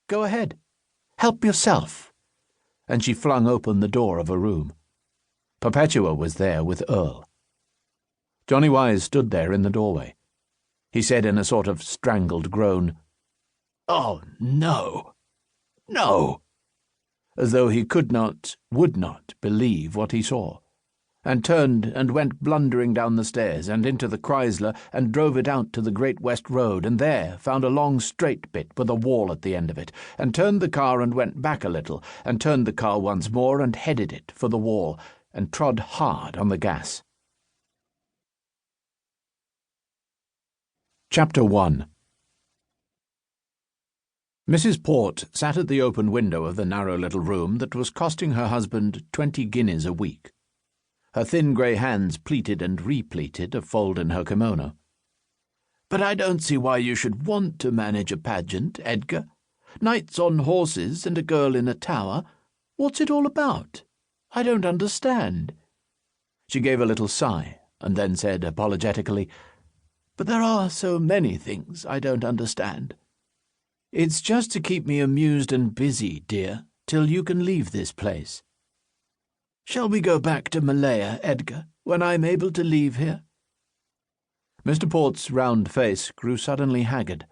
Go ahead. Help yourself." And she flung open the door of a room. Perpetua was there with Earl. Johnny Wise stood there in the doorway. He said in a sort of strangled groan, "Oh, no, no," as though he would not believe what he saw, and turned and went blundering down the stairs and into the Chrysler and drove it out to the Great West Road, and there found a long straight bit with a wall at the end of it, and turned the car and went back a little, and turned the car once more and headed it for the wall, and trod hard on the gas. Chapter 1. Mrs. Port sat at the open window of the narrow little room that was costing her husband 20 guineas a week. Her thin grey hands pleated and repleated a fold in her kimono. "But I don't see why you should want to manage a pageant, Edgar. Knights on horses and a girl in a tower. What's it all about? I don't understand." She gave a little sigh, and then said apologetically, "But there are so many things I don't understand." "It's just to keep me amused and busy, dear, till you can leave this place." "Shall we go back to Malaya, Edgar, when I'm able to leave here?" Mr. Port's round face grew suddenly haggard.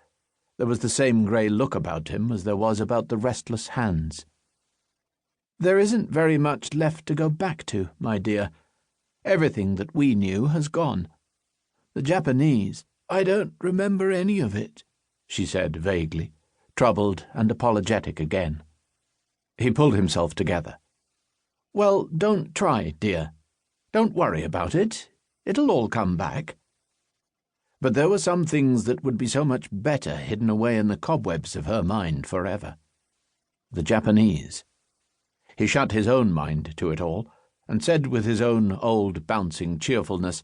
There was the same grey look about him as there was about the restless hands. "There isn't very much left to go back to, my dear. Everything that we knew has gone. The Japanese, I don't remember any of it," she said vaguely, troubled and apologetic again. He pulled himself together. "Well, don't try, dear. Don't worry about it. It'll all come back." But there were some things that would be so much better hidden away in the cobwebs of her mind forever. The Japanese. He shut his own mind to it all, and said with his own old bouncing cheerfulness,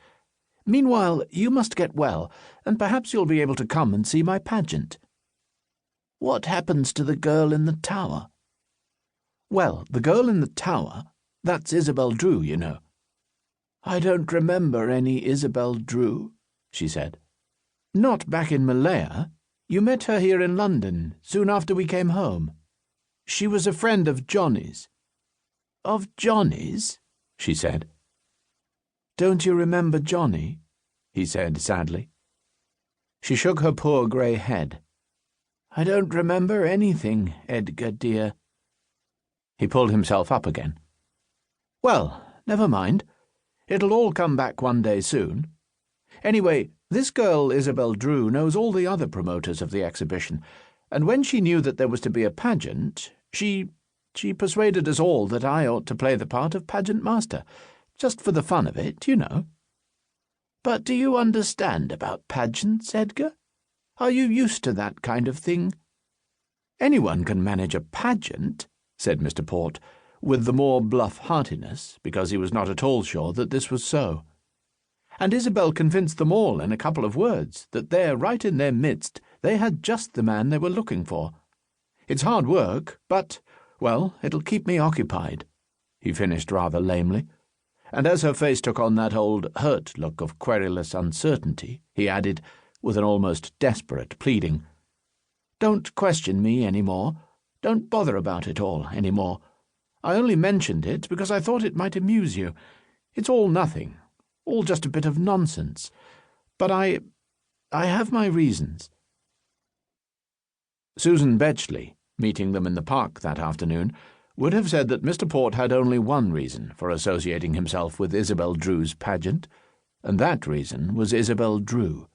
"Meanwhile, you must get well, and perhaps you'll be able to come and see my pageant." "What happens to the girl in the tower?" "Well, the girl in the tower, that's Isabel Drew, you know." "I don't remember any Isabel Drew," she said. "Not back in Malaya. You met her here in London, soon after we came home. She was a friend of Johnny's." "Of Johnny's?" she said. "Don't you remember Johnny?" he said sadly. She shook her poor grey head. "I don't remember anything, Edgar dear." He pulled himself up again. "Well, never mind. It'll all come back one day soon. Anyway, this girl Isabel Drew knows all the other promoters of the exhibition, and when she knew that there was to be a pageant, she persuaded us all that I ought to play the part of pageant master, just for the fun of it, you know." "But do you understand about pageants, Edgar? Are you used to that kind of thing?" "Anyone can manage a pageant," said Mr. Port, with the more bluff heartiness, because he was not at all sure that this was so. And Isabel convinced them all in a couple of words that there, right in their midst, they had just the man they were looking for. It's hard work, but, well, it'll keep me occupied," he finished rather lamely. And as her face took on that old hurt look of querulous uncertainty, he added, with an almost desperate pleading, "Don't question me any more. Don't bother about it all any more. I only mentioned it because I thought it might amuse you. It's all nothing, all just a bit of nonsense. But I have my reasons." Susan Betchley, meeting them in the park that afternoon, would have said that Mr. Port had only one reason for associating himself with Isabel Drew's pageant, and that reason was Isabel Drew.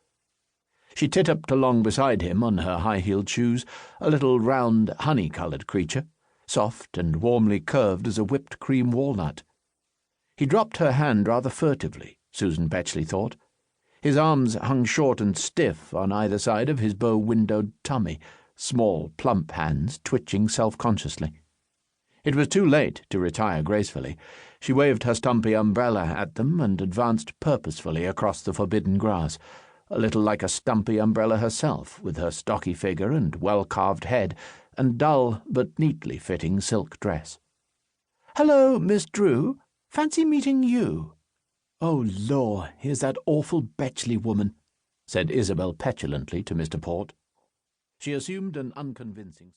She titupped along beside him on her high-heeled shoes, a little round honey-coloured creature, soft and warmly curved as a whipped cream walnut. He dropped her hand rather furtively, Susan Betchley thought. His arms hung short and stiff on either side of his bow-windowed tummy, small, plump hands twitching self-consciously. It was too late to retire gracefully. She waved her stumpy umbrella at them and advanced purposefully across the forbidden grass, a little like a stumpy umbrella herself, with her stocky figure and well-carved head and dull but neatly fitting silk dress. "Hello, Miss Drew. Fancy meeting you." "Oh, law, here's that awful Betchley woman," said Isabel petulantly to Mr. Port. She assumed an unconvincing